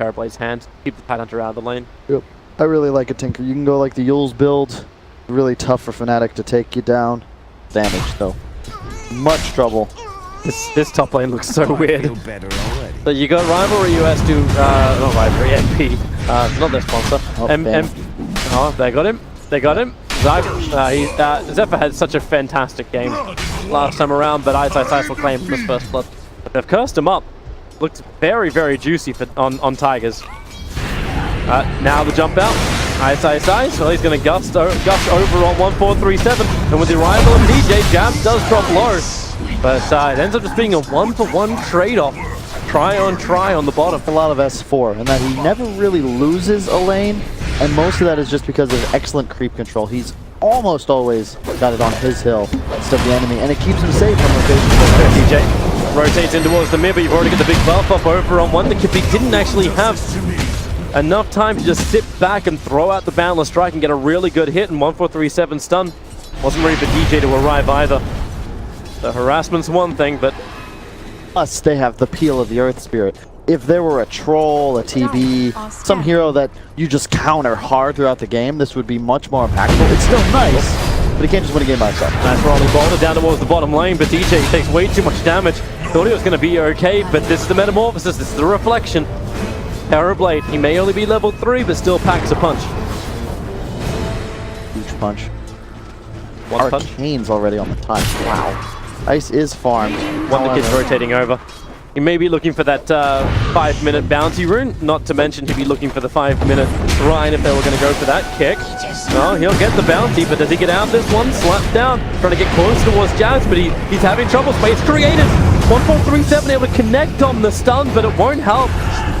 Terrorblade's hand. Keep the Tidehunter out of the lane. Yep. I really like it, Tinker. You can go like the Yule's build. Really tough for FNATIC to take you down. Damage, though. Much trouble. This top lane looks so weird. So you got Rivalry US to, not Rivalry, MP. Not their sponsor. Oh, they got him. They got him. Zephyr had such a fantastic game last time around, but Ice will claim this first blood. But they've cursed him up. Looked very, very juicy on Tigers. Now the jump out. Ice. Well, he's going to gust over on 1437. And with the arrival of DJ, Jabs does drop low. But it ends up just being a one-for-one trade-off. Try on the bottom. A lot of S4, and that he never really loses a lane. And most of that is just because of excellent creep control. He's almost always got it on his hill instead of the enemy, and it keeps him safe from rotation. DJ rotates in towards the mid, but you've already got the big buff up over on one. The Kippy didn't actually have enough time to just sit back and throw out the Boundless Strike and get a really good hit, and 1437 stun. Wasn't ready for DJ to arrive either. The harassment's one thing, but... Plus, they have the Peel of the Earth Spirit. If there were a troll, a TB, some hero that you just counter hard throughout the game, this would be much more impactful. It's still nice, but he can't just win a game by himself. Nice rolling boulder down towards the bottom lane, but DJ takes way too much damage. Thought he was going to be okay, but this is the Metamorphosis, this is the Reflection. Terrorblade, he may only be level 3, but still packs a punch. Huge punch. One punch. Arcane's already on the touch. Wow. Ice is farmed. One the kid's rotating over. He may be looking for that 5-minute bounty rune, not to mention he'd be looking for the 5-minute shrine if they were going to go for that kick. No, he'll get the bounty, but does he get out this one? Slapped down, trying to get close towards Jabs, but he's having trouble. Space created. 1437 able to connect on the stun, but it won't help.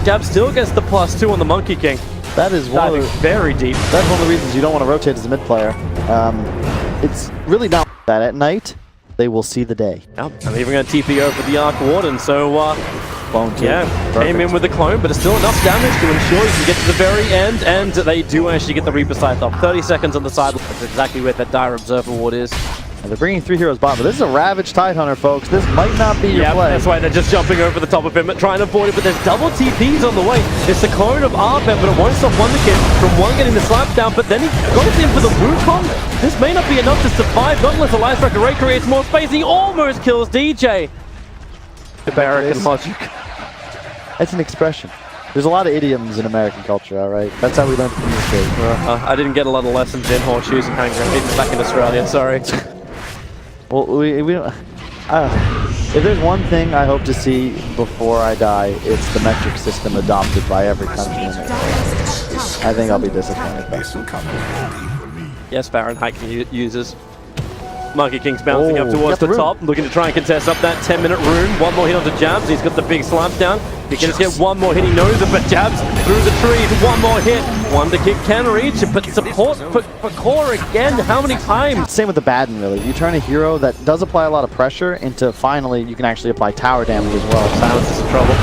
Jabs still gets the +2 on the Monkey King. That is very deep. That's one of the reasons you don't want to rotate as a mid player. It's really not that at night. They will see the day. Yep. I'm even going to TP over the Arc Warden, so yeah, came in with the clone, but it's still enough damage to ensure you can get to the very end, and they do actually get the Reaper Scythe off. 30 seconds on the side. That's exactly where that Dire Observer Ward is. And they're bringing 3 heroes bottom, but this is a Ravaged Tidehunter, folks. This might not be your play. That's why they're just jumping over the top of him, trying to avoid it, but there's double TPs on the way. It's the clone of Abed, but it won't stop Wonderkid from one getting the slap down, but then he goes in for the Wukong. This may not be enough to survive, not unless the Light Striker Ray creates more space. He almost kills DJ. American logic. It's an expression. There's a lot of idioms in American culture, all right? That's how we learn to communicate. I didn't get a lot of lessons in horseshoes and hand grenades back in Australia, sorry. Well, we don't... if there's one thing I hope to see before I die, it's the metric system adopted by every country in the world. I think I'll be disappointed. Yes, Fahrenheit uses. Monkey King's bouncing up towards the top, looking to try and contest up that 10-minute rune. One more hit onto Jabs. He's got the big slap down. He can just get one more hit. He knows it, but Jabs through the trees. One more hit. Wonder Kick can reach it, but support for Core again. How many times? Same with the Baden, really. You turn a hero that does apply a lot of pressure into finally you can actually apply tower damage as well. Silence is in trouble.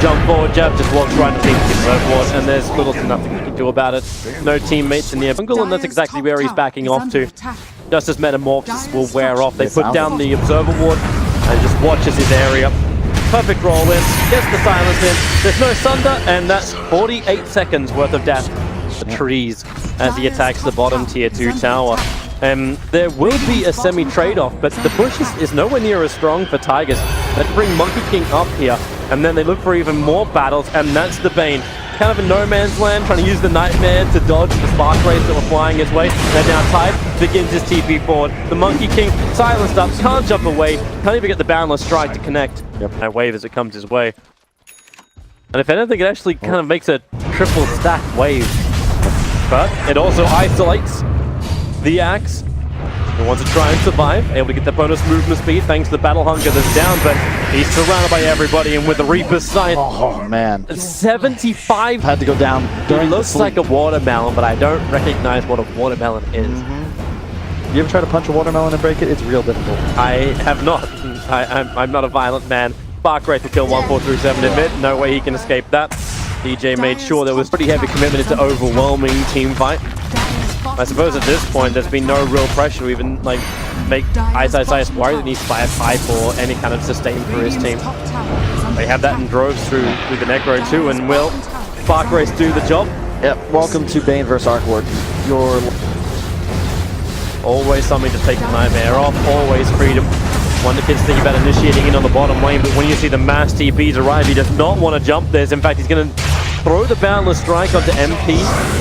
Jump forward, Jab just walks right into the overboard, and there's little to nothing you can do about it. No teammates in the jungle, and that's exactly where he's backing off to. Just as Metamorphosis will wear off, they put down the Observer Ward and just watches his area. Perfect roll in, gets the silence in, there's no Sunder, and that's 48 seconds worth of death. The trees as he attacks the bottom tier 2 tower. There will be a semi-trade-off, but the push is nowhere near as strong for Tigers. Let's bring Monkey King up here, and then they look for even more battles, and that's the Bane. Kind of a no man's land, trying to use the Nightmare to dodge the Spark Rays that were flying his way. And now Tide begins his TP forward. The Monkey King silenced up, can't jump away, can't even get the Boundless Strike to connect. And wave as it comes his way. And if anything, it actually kind of makes a triple stack wave. But it also isolates the Axe. He wants to try and survive, able to get the bonus movement speed thanks to the Battle Hunger that's down, but he's surrounded by everybody, and with the Reaper's Scythe, oh man, 75 had to go down. It looks like a watermelon, but I don't recognize what a watermelon is. You ever try to punch a watermelon and break it? It's real difficult. I have not. I'm not a violent man. Spark Wraith to kill 1437 in mid. No way he can escape that. DJ made sure there was pretty heavy commitment into overwhelming team fight. I suppose at this point there's been no real pressure to even like make Ice worry that he's fire type or any kind of sustain for his team. They have that in droves through the Necro too, and will Spark Race do the job. Yep, welcome to Bane vs. Arcward. Your Always something to take the Nightmare off, always freedom. Wonder Kid's thinking about initiating in on the bottom lane, but when you see the mass TPs arrive, he does not want to jump this. In fact, he's going to throw the Boundless Strike onto MP,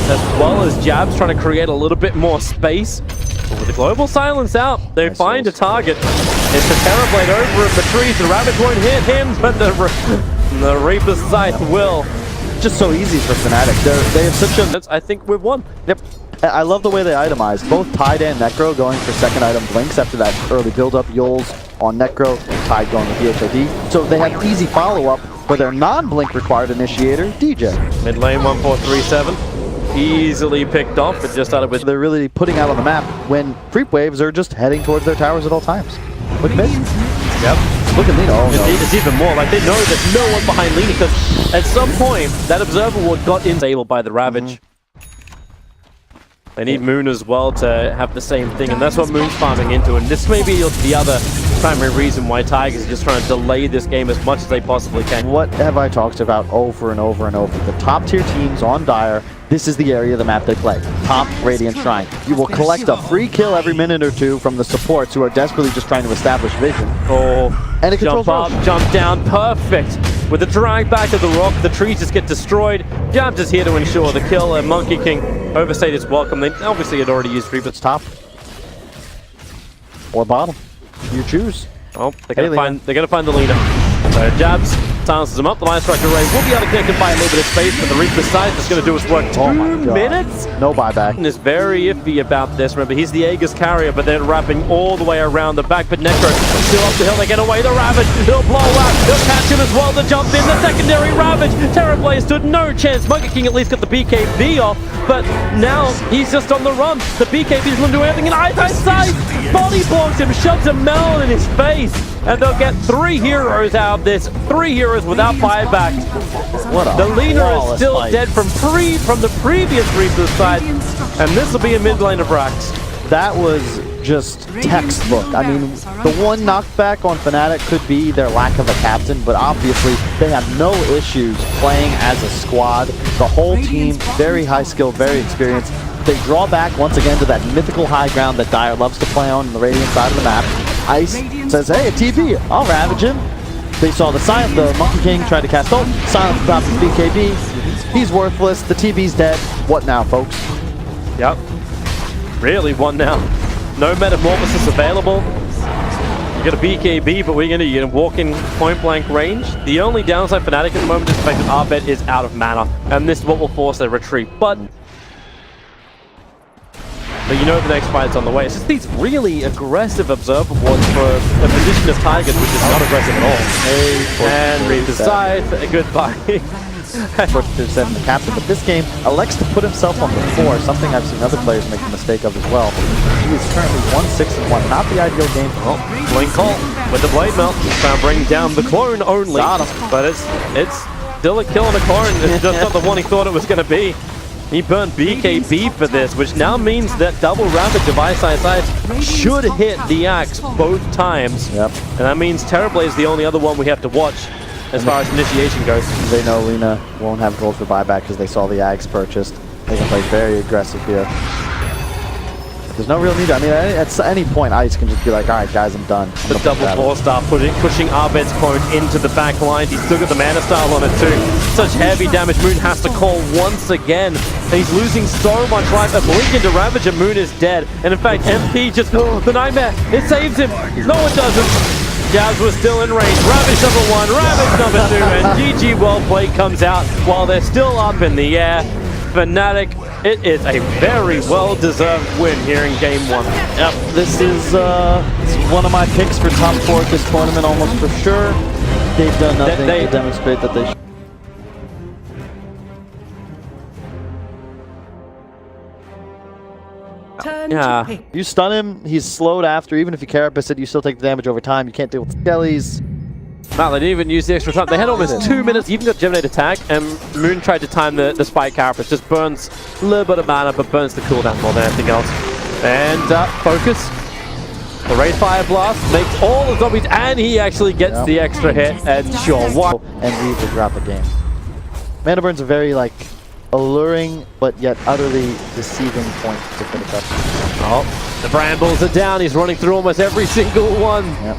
as well as Jabs, trying to create a little bit more space. But with the Global Silence out, they find a target. It's the Terrorblade over in the trees. The Ravage won't hit him, but the Reaper's Scythe will. just so easy for FNATIC. They have such a... I think we've won. Yep. I love the way they itemized. Both Tide and Necro going for second item Blinks after that early build-up. Yules on Necro, Tide going with DHID. So they have easy follow-up for their non-Blink required initiator, DJ. Mid lane 1437. Easily picked off, but just out of it. They're really putting out on the map when creep waves are just heading towards their towers at all times. Look at this. Yep. Look at Lina. Oh, no. It's even more. Like, they know there's no one behind Lina because at some point, that Observer Ward got disabled by the Ravage. They need Moon as well to have the same thing, and that's what Moon's farming into. And this may be the other primary reason why Tigers are just trying to delay this game as much as they possibly can. What have I talked about over and over and over? The top tier teams on Dire, this is the area of the map they play. Top Radiant Shrine. You will collect a free kill every minute or two from the supports who are desperately just trying to establish vision. Oh, and it jump up, jump down, perfect. With the drag back of the rock, the trees just get destroyed. Jabs is here to ensure the kill, and Monkey King overstayed his welcome. They obviously had already used Reaper's top. Or bottom. You choose. Oh, they're gonna find the leader. So Jabs silences him up. The Line Striker Ray will be able to connect him by a little bit of space, but the Reaper's side is going to do his work. 2 minutes? No buyback. And is very iffy about this. Remember, he's the Aegis carrier, but they're wrapping all the way around the back. But Necro still up the hill. They get away. The Ravage. He'll blow out. He'll catch him as well to jump in. The secondary Ravage. Terrorblade stood no chance. Monkey King at least got the BKB off, but now he's just on the run. The BKB doesn't do anything. And Eyesight body blocks him, shoves a melon in his face. And they'll get 3 heroes out of this. 3 heroes without buyback. The Lina is still dead from the previous Reaper's side. And this will be a mid lane of Rax. That was just textbook. I mean, the one knockback on FNATIC could be their lack of a captain, but obviously they have no issues playing as a squad. The whole team, very high skill, very experienced. They draw back once again to that mythical high ground that Dire loves to play on the Radiant side of the map. Ice says, hey, a TP, I'll ravage him. They saw the silence, the Monkey King tried to cast ult, silence drops his BKB. He's worthless, the TP's dead. What now, folks? Yep. Really, what now? No Metamorphosis available. You get a BKB, but you're gonna walk in point blank range. The only downside for FNATIC at the moment is the fact that Abed is out of mana, and this is what will force their retreat. But you know the next fight's on the way. It's just these really aggressive Observer Wards for a position of Tigers, which is not aggressive at all. And Reaper's Scythe, goodbye. 4-7 the captain, but this game elects to put himself on the floor, something I've seen other players make the mistake of as well. He is currently 1-6-1, not the ideal game for him. Blink Call with the Blade Melt, trying to bring down the clone only. But it's still a kill on a clone. It's just not the one he thought it was going to be. He burned BKB for this, which now means that double Ravage of Eyesight should hit the axe both times. Yep. And that means Terrorblade is the only other one we have to watch as far as initiation goes. They know Lina won't have gold for buyback because they saw the Ags purchased. They can play very aggressive here. There's no real need. I mean, at any point, Ice can just be like, all right, guys, I'm done. The double 4-star pushing Abed's clone into the back line. He's still got the mana style on it too. Such heavy damage. Moon has to call once again. And he's losing so much life. A blink into Ravage and Moon is dead. And in fact, MP just, the Nightmare, it saves him. No one doesn't. Jabs was still in range. Ravage #1, Ravage #2, and GG well played comes out while they're still up in the air. FNATIC, it is a very well-deserved win here in Game 1. Yep, this is one of my picks for top 4 at this tournament, almost for sure. They've done nothing to demonstrate that they should. Yeah. You stun him, he's slowed after. Even if you carapace it, you still take the damage over time. You can't deal with skellies. No, they didn't even use the extra time. They had almost 2 minutes. Even got Geminate attack, and Moon tried to time the spike carapace. Just burns a little bit of mana, but burns the cooldown more than anything else. And focus. The Raid Fire Blast makes all the zombies, and he actually gets the extra hit. And sure, what? And leave to drop the game. Mana Burn's a very, like, alluring, but yet utterly deceiving point to finish up. Oh, the Brambles are down. He's running through almost every single one. Yep.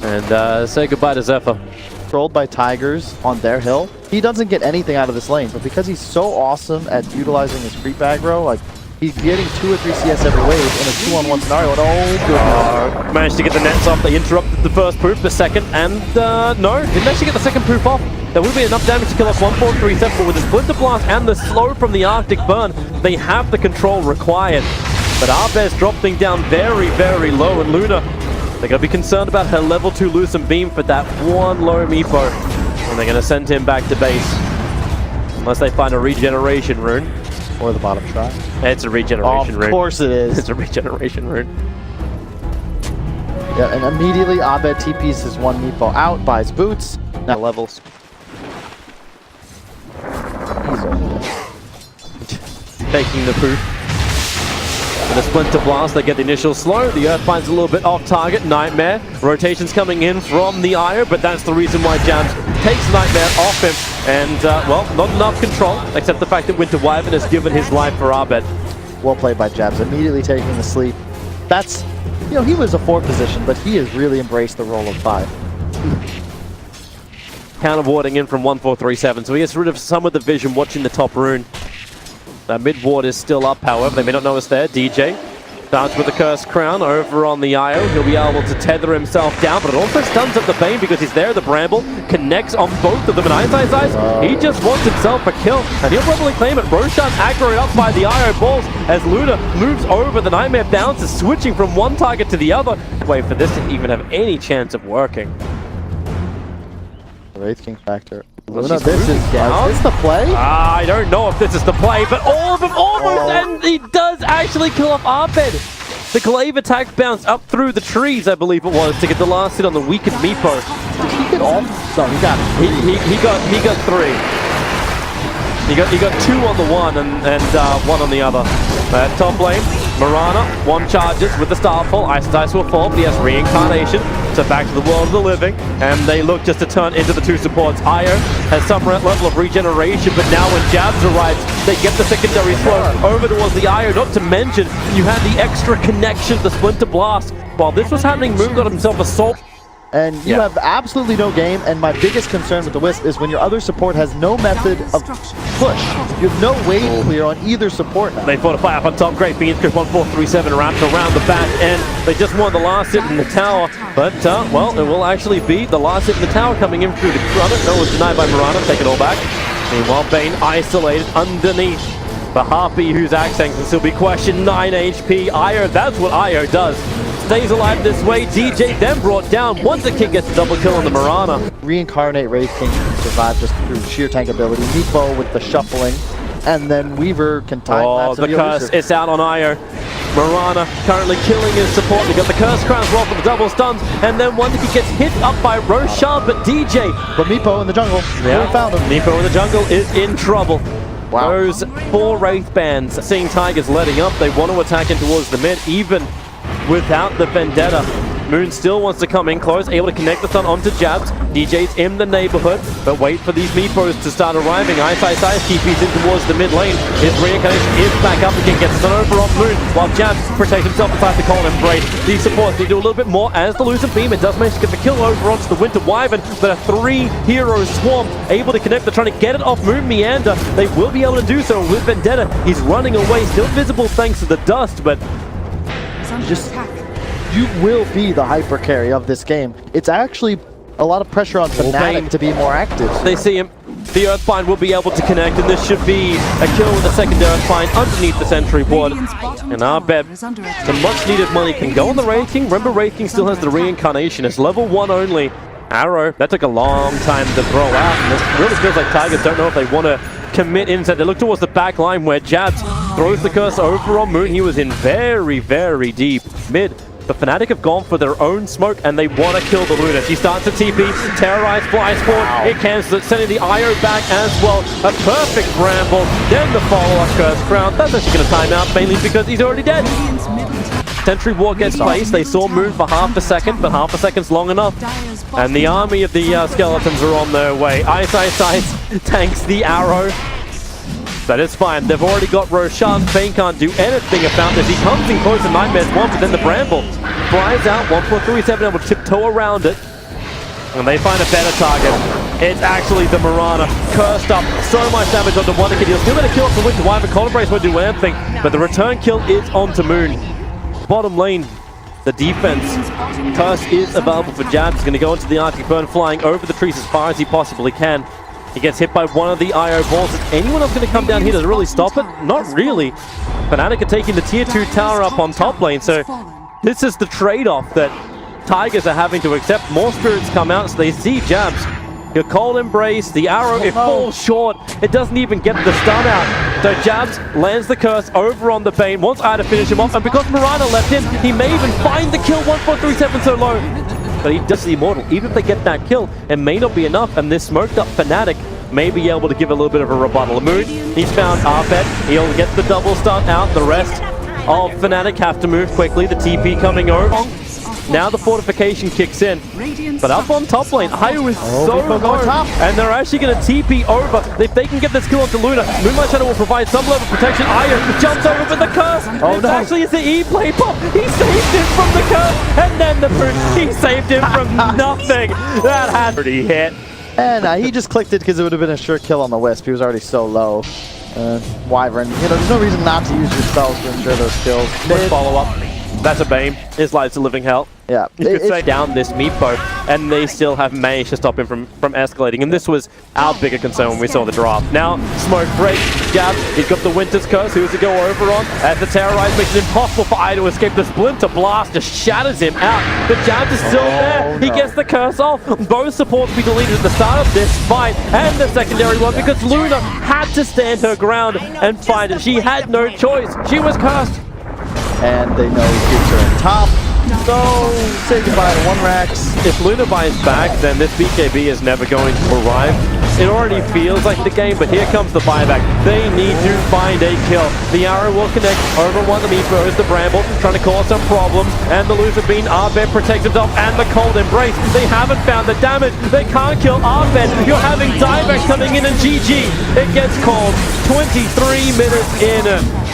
And say goodbye to Zephyr. Controlled by Tigers on their hill. He doesn't get anything out of this lane, but because he's so awesome at utilizing his creep aggro, like, he's getting 2 or 3 CS every wave in a 2-on-1 scenario, and oh goodness. Managed to get the nets off. They interrupted the first proof, the second, and no, didn't actually get the second proof off. There would be enough damage to kill off 1-4-3-7, but with the Splinter Blast and the slow from the Arctic Burn, they have the control required. But Abed's dropping down very, very low, and Luna, they're going to be concerned about her level 2 Lucent Beam for that one low Meepo. And they're going to send him back to base. Unless they find a regeneration rune. Or the bottom try. It's a regeneration rune. Of course it is. It's a regeneration rune. Yeah, and immediately Abed TPs his one Meepo out, buys boots. Now levels. He's over there. Taking the proof. With a Splinter Blast, they get the initial slow. The Earthbind's a little bit off target. Nightmare. Rotations coming in from the Io, but that's the reason why Jams takes Nightmare off him. And, well, not enough control, except the fact that Winter Wyvern has given his life for Abed. Well played by Jabs, immediately taking the sleep. That's, you know, he was a 4 position, but he has really embraced the role of 5. Counter-warding in from 1-4-3-7, so he gets rid of some of the vision watching the top rune. That mid-ward is still up, however. They may not know it's there. DJ starts with the Cursed Crown over on the Io. He'll be able to tether himself down, but it also stuns up the Bane because he's there. The Bramble connects on both of them, and Ice. He just wants himself a kill, and he'll probably claim it. Roshan aggroed up by the Io balls as Luna moves over. The Nightmare bounces, switching from one target to the other. Wait for this to even have any chance of working. Wraith King factor. Luna, this is the play? I don't know if this is the play, but all of them almost, and he does actually kill off Abed. The glaive attack bounced up through the trees, I believe it was, to get the last hit on the weakened Meepo. Did he get all? No, he got 3. He got 3. He got 2 on the one and 1 on the other. Top lane, Mirana, 1 charges with the Starfall. Ice will fall, but he has Reincarnation. So back to the world of the living, and they look just to turn into the 2 supports. Io has some level of regeneration, but now when Jabs arrives, they get the secondary slow over towards the Io. Not to mention, you had the extra connection, the Splinter Blast. While this was happening, Moon got himself assault. And you have absolutely no game, and my biggest concern with the Wisp is when your other support has no method of push. You have no wave clear on either support now. They fortify up on top. Great Phoenix Crypt 1-4-3-7 wrapped around the back end. They just won the last hit in the tower, but, well, it will actually be the last hit in the tower coming in through the front. No, it was denied by Mirana. Take it all back. Meanwhile, Bane isolated underneath the Harpy, whose accent can still be questioned. 9 HP. Io, that's what Io does. Stays alive this way. DJ then brought down once the King gets a double kill on the Mirana. Reincarnate Wraith King can survive just through sheer tank ability. Meepo with the shuffling, and then Weaver can time lapse. The curse, it's out on Io. Mirana currently killing his support. They got the Curse Crowns roll for the double stuns, and then once he gets hit up by Roshan, but DJ. But Meepo in the jungle. Yeah, we found him. Meepo in the jungle is in trouble. Wow. Those 4 Wraith bands seeing Tigers letting up. They want to attack in towards the mid, even without the Vendetta. Moon still wants to come in close, able to connect the stun onto Jabs. DJ's in the neighborhood, but wait for these Meepos to start arriving. Ice, TP's in towards the mid lane. His Reincarnation is back up again, gets stun over on Moon, while Jabs protects himself inside the Colin Embrace. These supports need to do a little bit more as the Lucent Beam. It does manage to get the kill over onto the Winter Wyvern, but a 3-hero swarm able to connect. They're trying to get it off Moon Meander. They will be able to do so with Vendetta. He's running away, still visible thanks to the dust, but you will be the hyper carry of this game. It's actually a lot of pressure on FNATIC to be more active. They see him. The Earthbind will be able to connect, and this should be a kill with the second Earthbind underneath the sentry ward. And Abed, some much needed money can go on the Wraith King. Remember, Wraith King still has the Reincarnation. It's level 1 only. Arrow, that took a long time to throw out, and this really feels like Tigers don't know if they want to commit inside. They look towards the back line where Jabs throws the curse over on Moon. He was in very, very deep mid. The FNATIC have gone for their own smoke, and they want to kill the Luna. She starts to TP, terrorize, flies forward, it cancels it, sending the Io back as well. A perfect Bramble, then the follow-up Curse Crown. That's actually going to time out, mainly because he's already dead. Sentry War gets placed. They saw Moon for half a second, but half a second's long enough. And the army of the skeletons are on their way. Ice tanks the arrow. But it's fine. They've already got Roshan. Bane can't do anything about this. He comes in close to Nightmare's one, but then the Bramble flies out. 1.37 able to tiptoe around it. And they find a better target. It's actually the Mirana. Cursed up. So much damage onto one kid. He'll still get a kill from Winter Wyvern. Cold Embrace won't do anything. But the return kill is onto Moon. Bottom lane, the defense. Curse is available for Jabs. He's going to go into the Arctic Burn, flying over the trees as far as he possibly can. He gets hit by one of the IO balls. Is anyone else going to come down here to really stop it? Not really. FNATIC are taking the tier 2 tower up on top lane. So this is the trade-off that Tigers are having to accept. More spirits come out, so they see Jabs. Your Cold Embrace, the arrow, it falls short. It doesn't even get the stun out. So Jabs lands the curse over on the Bane, wants Eye to finish him off, and because Mirana left in, he may even find the kill. 1.37 so low. But he does the Immortal. Even if they get that kill, it may not be enough, and this smoked up FNATIC may be able to give a little bit of a rebuttal. Moon, he's found Abed. He'll get the double stun out. The rest of FNATIC have to move quickly. The TP coming over. Now the fortification kicks in, but up on top lane, Ayu is so low, and they're actually going to TP over. If they can get this kill onto Luna, Moonlight Shadow will provide some level of protection. Ayu jumps over with the curse. Actually, it's the E-play pop. He saved him from the curse, and then the Moon, he saved him from nothing. That had pretty hit. And he just clicked it because it would have been a sure kill on the Wisp. He was already so low. Wyvern, you know, there's no reason not to use your spells to ensure those kills. Quick follow-up. That's a Bane. His life's a living hell. Yeah. You could say down this Meepo, and they still have managed to stop him from escalating. And this was our bigger concern when we saw the draft. Now, Smoke break, Jab, he's got the Winter's Curse. Who's to go over on? As the Terrorize makes it impossible for Eye to escape. The Splinter Blast just shatters him out. But Jab is still there. He gets the curse off. Both supports will be deleted at the start of this fight, and the secondary one, because Luna had to stand her ground and fight it. She had no choice. She was cursed. And they know he keeps her in top. So, say goodbye to 1Rax. If Luna buys back, then this BKB is never going to arrive. It already feels like the game, but here comes the buyback. They need to find a kill. The arrow will connect over one of the Meepos, the Bramble, trying to cause some problems. And the loser being Abed protects himself, and the Cold Embrace. They haven't found the damage. They can't kill Abed. You're having Dieback coming in, and GG. It gets called 23 minutes in.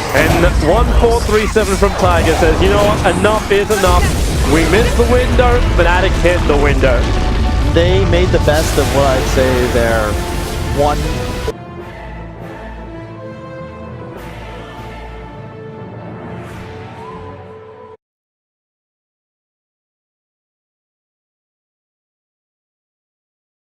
And 1437 from Tiger says, you know what, enough is enough. We missed the window, FNATIC hit the window. They made the best of what I'd say their one